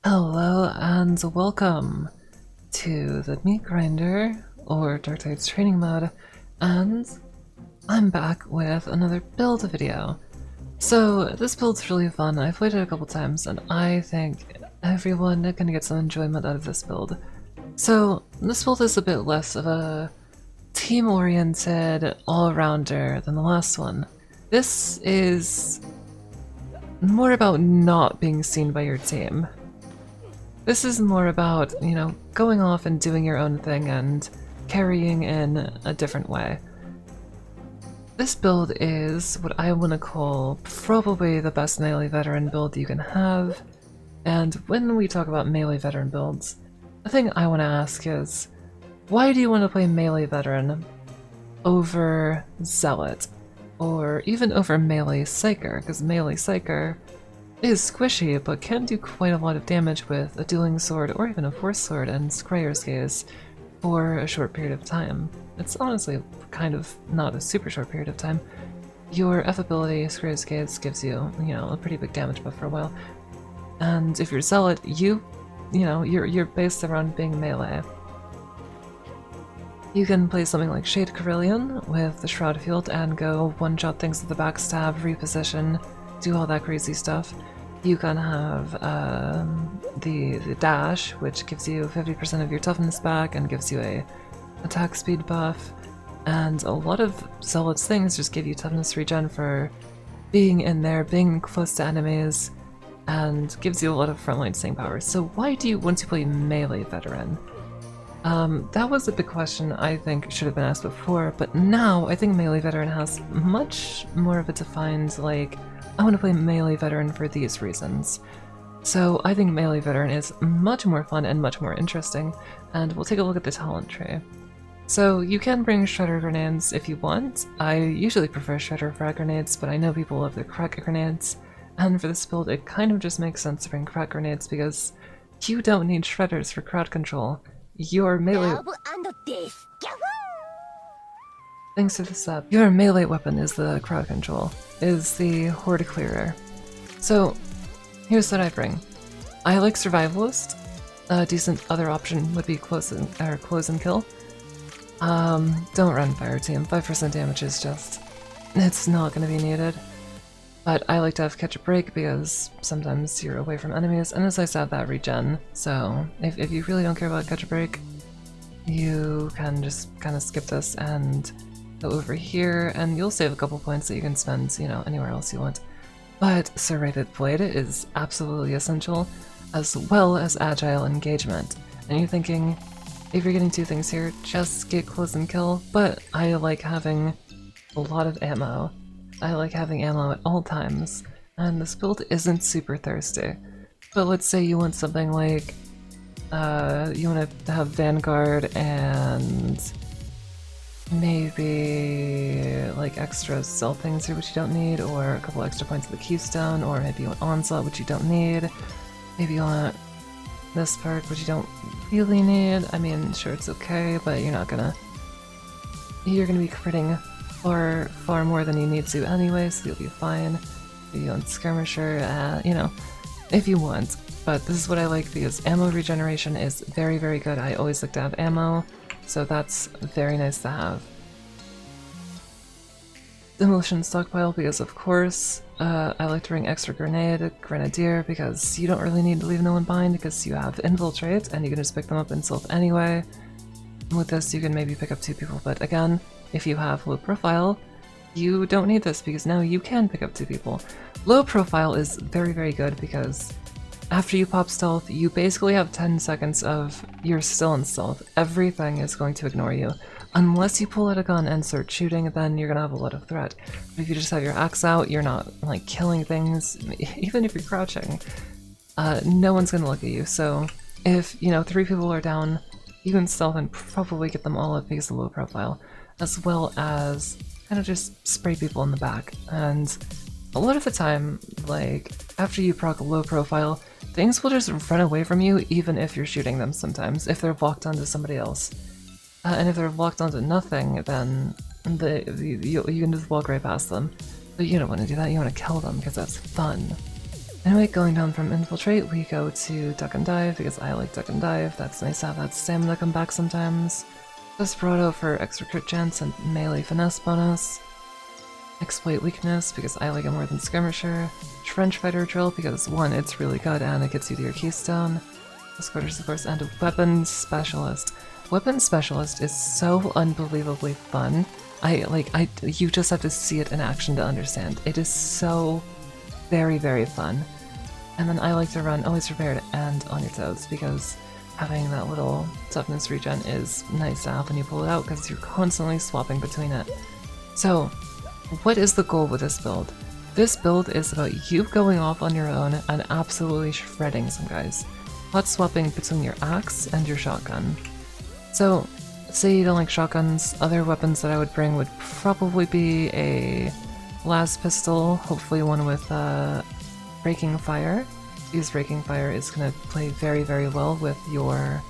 Hello and welcome to the Meat Grinder, or Darktide's training mode, and I'm back with another build video. So this build's really fun. I've played it a couple times and I think everyone can get some enjoyment out of this build. So this build is a bit less of a team-oriented all-rounder than the last one. This is more about not being seen by your team. This is more about, going off and doing your own thing and carrying in a different way. This build is what I want to call probably the best melee veteran build you can have. And when we talk about melee veteran builds, the thing I want to ask is, why do you want to play melee veteran over zealot? Or even over melee psyker? Because melee psyker is squishy, but can do quite a lot of damage with a dueling sword or even a force sword and Scryer's Gaze for a short period of time. It's honestly kind of not a super short period of time. Your F ability, Scryer's Gaze, gives you, a pretty big damage buff for a while. And if you're Zealot, you're based around being melee. You can play something like Shade Carillion with the Shroud Field and go one-shot things with the backstab, reposition, do all that crazy stuff. You can have the dash, which gives you 50% of your toughness back and gives you a attack speed buff. And a lot of Zealot's things just give you toughness regen for being in there, being close to enemies, and gives you a lot of frontline staying power. So why do you want to play melee veteran? That was a big question I think should have been asked before, but now I think melee veteran has much more of a defined, I want to play melee veteran for these reasons. So I think melee veteran is much more fun and much more interesting, and we'll take a look at the talent tree. So you can bring shredder grenades if you want. I usually prefer shredder frag grenades, but I know people love their crack grenades, and for this build it kind of just makes sense to bring crack grenades because you don't need shredders for crowd control. Your melee... Thanks to the sub. Your melee weapon is the crowd control, is the horde clearer. So, here's what I bring. I like survivalist. A decent other option would be close and kill. Don't run fire team. 5% damage is just... it's not going to be needed. But I like to have catch a break because sometimes you're away from enemies, and as I said, that regen. So, if you really don't care about catch a break, you can just kind of skip this and go over here, and you'll save a couple points that you can spend, anywhere else you want. But Serrated Blade is absolutely essential, as well as Agile Engagement. And you're thinking, if you're getting two things here, just get close and kill, but I like having a lot of ammo. I like having ammo at all times, and this build isn't super thirsty. But let's say you want something like, you want to have Vanguard and maybe extra stealth things here which you don't need, or a couple extra points of the Keystone, or maybe you want Onslaught which you don't need. Maybe you want this perk which you don't really need. I mean, sure, it's okay, but you're gonna be critting far more than you need to anyway, so you'll be fine. If you want Skirmisher, if you want. But this is what I like because ammo regeneration is very, very good. I always like to have ammo, so that's very nice to have. Demolition stockpile because of course. I like to bring extra grenadier because you don't really need to leave no one behind because you have infiltrate and you can just pick them up in stealth anyway. With this you can maybe pick up two people, but again, if you have low profile, you don't need this because now you can pick up two people. Low profile is very, very good because after you pop stealth, you basically have 10 seconds of you're still in stealth. Everything is going to ignore you. Unless you pull out a gun and start shooting, then you're gonna have a lot of threat. But if you just have your axe out, you're not killing things, even if you're crouching, no one's gonna look at you. So if, 3 people are down, you can stealth and probably get them all up because of low profile, as well as kind of just spray people in the back. And a lot of the time, after you proc low profile, things will just run away from you even if you're shooting them sometimes, if they're locked onto somebody else. And if they're locked onto nothing, then you can just walk right past them. But you don't want to do that, you want to kill them because that's fun. Anyway, going down from Infiltrate, we go to Duck and Dive, because I like Duck and Dive. That's nice to have that stamina come back sometimes. Desperado for extra crit chance and melee finesse bonus. Exploit Weakness, because I like it more than Skirmisher. Trench Fighter Drill, because 1, it's really good and it gets you to your keystone. Escorters, of course, and Weapons Specialist. Weapons Specialist is so unbelievably fun. You just have to see it in action to understand. It is so very, very fun. And then I like to run Always Prepared and On Your Toes, because having that little toughness regen is nice to have when you pull it out, because you're constantly swapping between it. So, what is the goal with this build? This build is about you going off on your own and absolutely shredding some guys. Hot swapping between your axe and your shotgun. So, say you don't like shotguns, other weapons that I would bring would probably be a las pistol, hopefully one with Breaking Fire. Because Breaking Fire is going to play very, very well with your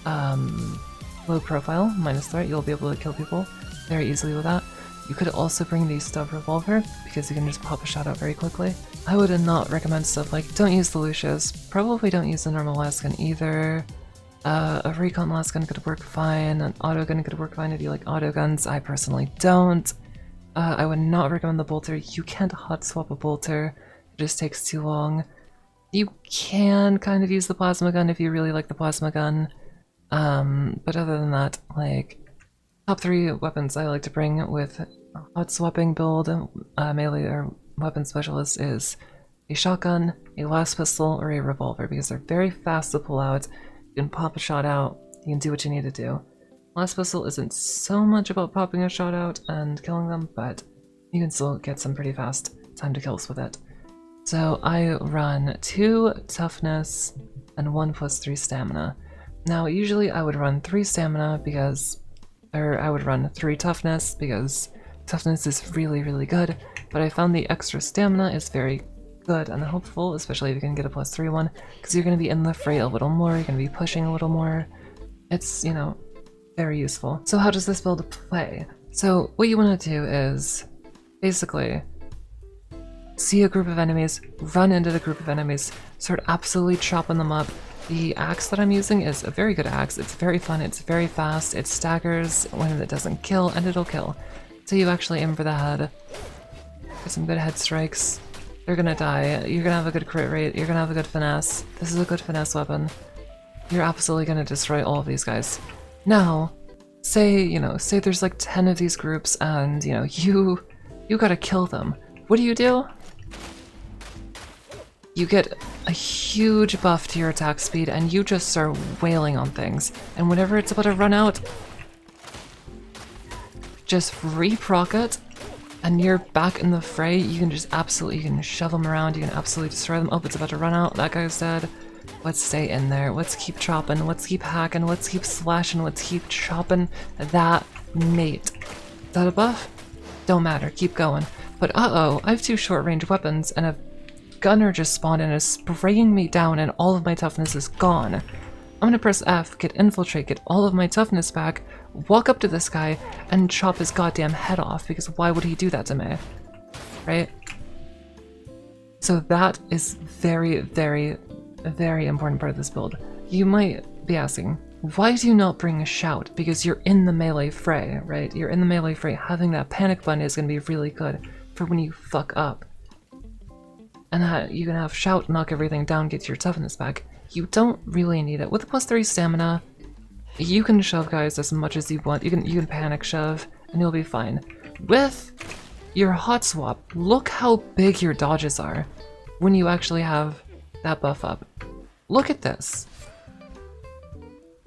low profile, minus threat. You'll be able to kill people very easily with that. You could also bring the Stub Revolver, because you can just pop a shot out very quickly. I would not recommend stuff like, don't use the Lucius, probably don't use the normal las gun either. A recon las gun could work fine, an auto gun could work fine if you like auto guns. I personally don't. I would not recommend the bolter. You can't hot swap a bolter, it just takes too long. You can kind of use the plasma gun if you really like the plasma gun. But other than that, like, top 3 weapons I like to bring with hot swapping build, melee or weapon specialist, is a shotgun, a las pistol, or a revolver, because they're very fast to pull out. You can pop a shot out, you can do what you need to do. Las pistol isn't so much about popping a shot out and killing them, but you can still get some pretty fast time to kills with it. So I run 2 toughness and 1 + 3 stamina. Now usually I would run 3 stamina because, or I would run 3 toughness because toughness is really, really good, but I found the extra stamina is very good and helpful, especially if you can get a +3 one, because you're going to be in the fray a little more, you're going to be pushing a little more. It's, you know, very useful. So how does this build play? So what you want to do is basically see a group of enemies, run into the group of enemies, start absolutely chopping them up. The axe that I'm using is a very good axe. It's very fun, it's very fast, it staggers when it doesn't kill, and it'll kill. So you actually aim for the head, get some good head strikes. They're gonna die, you're gonna have a good crit rate, you're gonna have a good finesse. This is a good finesse weapon. You're absolutely gonna destroy all of these guys. Now, say there's like 10 of these groups and, you gotta kill them. What do? You get a huge buff to your attack speed and you just start wailing on things. And whenever it's about to run out, just re-proc it and you're back in the fray. You can just absolutely, you can shove them around, you can absolutely destroy them. Oh, it's about to run out, that guy's dead. Let's stay in there, let's keep chopping, let's keep hacking, let's keep slashing, let's keep chopping that mate. Is that a buff? Don't matter, keep going. But uh-oh, I have 2 short-range weapons and a gunner just spawned and is spraying me down and all of my toughness is gone. I'm gonna press F, get infiltrate, get all of my toughness back, walk up to this guy, and chop his goddamn head off, because why would he do that to me? Right? So that is very, very, very important part of this build. You might be asking, why do you not bring a shout? Because you're in the melee fray, right? You're in the melee fray. Having that panic button is gonna be really good for when you fuck up. And you can have shout, knock everything down, get your toughness back. You don't really need it. With the +3 stamina, you can shove guys as much as you want. You can panic shove, and you'll be fine. With your hot swap, look how big your dodges are when you actually have that buff up. Look at this.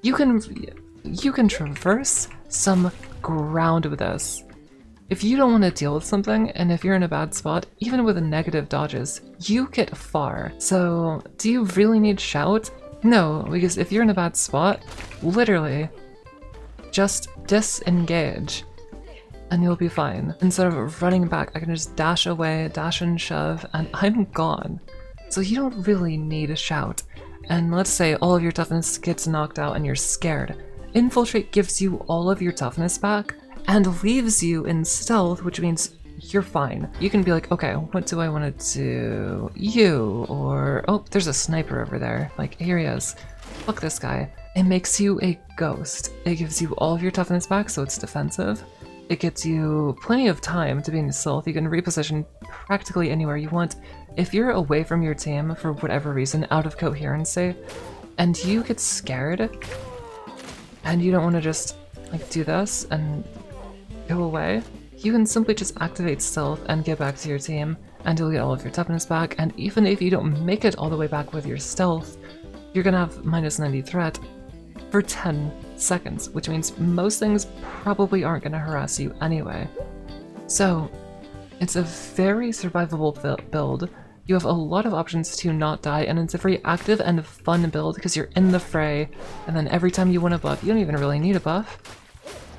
You can traverse some ground with this. If you don't want to deal with something, and if you're in a bad spot, even with negative dodges, you get far. So, do you really need shout? No, because if you're in a bad spot, literally, just disengage, and you'll be fine. Instead of running back, I can just dash away, dash and shove, and I'm gone. So you don't really need a shout. And let's say all of your toughness gets knocked out and you're scared. Infiltrate gives you all of your toughness back, and leaves you in stealth, which means you're fine. You can be like, okay, what do I want to do? You, or, oh, there's a sniper over there. Like, here he is. Fuck this guy. It makes you a ghost. It gives you all of your toughness back, so it's defensive. It gets you plenty of time to be in stealth. You can reposition practically anywhere you want. If you're away from your team for whatever reason, out of coherency, and you get scared, and you don't want to just like do this and go away, you can simply just activate stealth and get back to your team, and you'll get all of your toughness back. And even if you don't make it all the way back with your stealth, you're gonna have minus 90 threat for 10 seconds, which means most things probably aren't gonna harass you anyway. So it's a very survivable build. You have a lot of options to not die, and it's a very active and fun build because you're in the fray, and then every time you want a buff, you don't even really need a buff.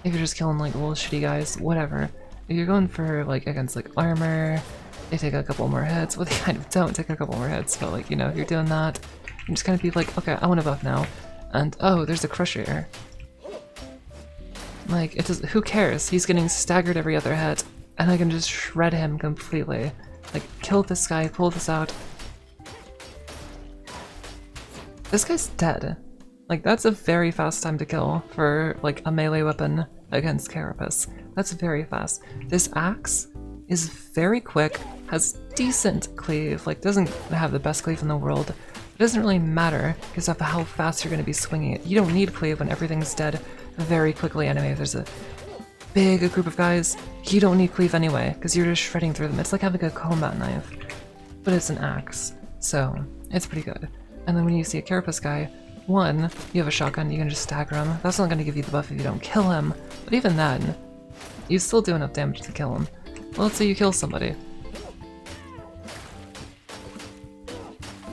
If you're just killing like little shitty guys, whatever. If you're going for like against like armor, they take a couple more hits. Well, they kind of don't take a couple more hits, but like, you know, if you're doing that, you just kind of be like, okay, I want a buff now. And oh, there's a crusher here. Like, it does, who cares? He's getting staggered every other hit, and I can just shred him completely. Like, kill this guy, pull this out. This guy's dead. Like, that's a very fast time to kill for, like, a melee weapon against Carapace. That's very fast. This axe is very quick, has decent cleave, like, doesn't have the best cleave in the world. It doesn't really matter because of how fast you're going to be swinging it. You don't need cleave when everything's dead very quickly anyway. If there's a big group of guys, you don't need cleave anyway because you're just shredding through them. It's like having a combat knife, but it's an axe, so it's pretty good. And then when you see a Carapace guy, one, you have a shotgun, you can just stagger him. That's not going to give you the buff if you don't kill him, but even then, you still do enough damage to kill him. Well, let's say you kill somebody.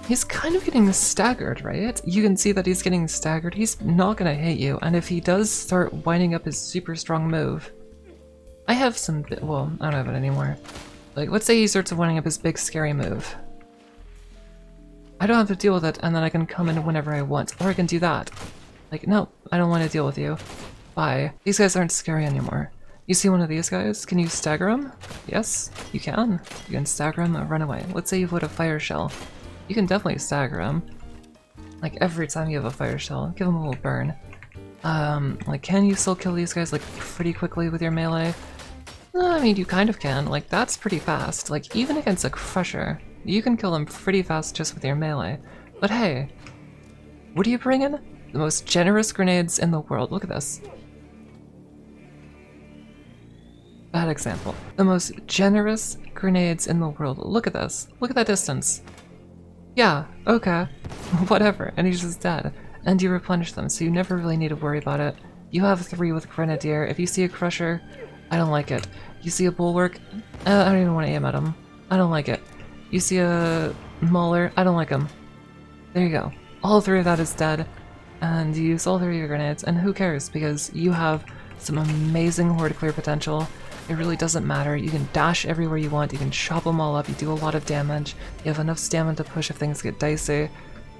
He's kind of getting staggered, right? You can see that he's getting staggered. He's not gonna hit you, and if he does start winding up his super strong move, I have some, well, I don't have it anymore. Like, let's say he starts winding up his big scary move. I don't have to deal with it, and then I can come in whenever I want, or I can do that. Like, no, I don't want to deal with you. Bye. These guys aren't scary anymore. You see one of these guys? Can you stagger him? Yes, you can. You can stagger him or run away. Let's say you put a fire shell. You can definitely stagger him. Like, every time you have a fire shell, give him a little burn. Like, can you still kill these guys, like, pretty quickly with your melee? I mean, you kind of can. Like, that's pretty fast. Like, even against a crusher, you can kill them pretty fast just with your melee. But hey, what do you bring in? The most generous grenades in the world. Look at this. Bad example. The most generous grenades in the world. Look at this. Look at that distance. Yeah, okay, whatever, and he's just dead. And you replenish them, so you never really need to worry about it. You have 3 with Grenadier. If you see a Crusher, I don't like it. You see a Bulwark, I don't even want to aim at him. I don't like it. You see a Mauler, I don't like him. There you go. All 3 of that is dead, and you use all 3 of your grenades, and who cares, because you have some amazing horde clear potential. It really doesn't matter. You can dash everywhere you want, you can chop them all up, you do a lot of damage, you have enough stamina to push if things get dicey.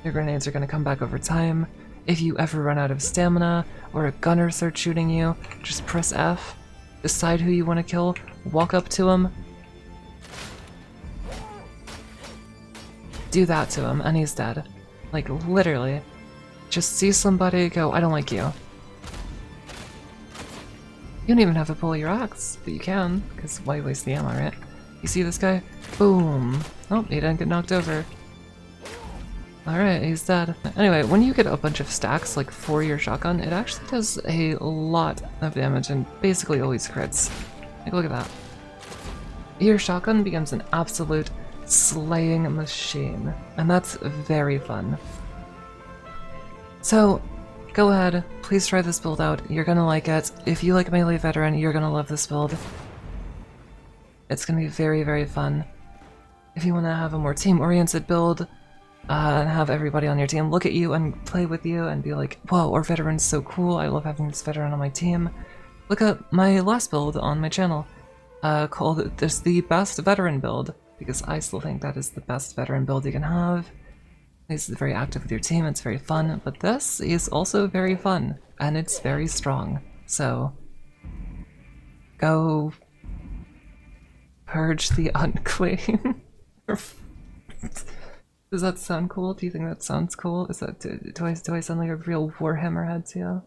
Your grenades are going to come back over time. If you ever run out of stamina, or a gunner starts shooting you, just press F, decide who you want to kill, walk up to him, do that to him, and he's dead. Like, literally. Just see somebody, go, I don't like you. You don't even have to pull your axe, but you can, because why waste the ammo, right? You see this guy? Boom! Oh, he didn't get knocked over. Alright, he's dead. Anyway, when you get a bunch of stacks, like for your shotgun, it actually does a lot of damage and basically always crits. Like, look at that. Your shotgun becomes an absolute slaying machine, and that's very fun. So, go ahead, please try this build out. You're gonna like it. If you like Melee Veteran, you're gonna love this build. It's gonna be very, very fun. If you want to have a more team-oriented build, and have everybody on your team look at you and play with you and be like, whoa, our veteran's so cool, I love having this veteran on my team, look at my last build on my channel, called this the best veteran build, because I still think that is the best veteran build you can have. This is very active with your team, it's very fun, but this is also very fun, and it's very strong, so go Purge the unclean. Does that sound cool? Do you think that sounds cool? Is that do I sound like a real warhammer head to you?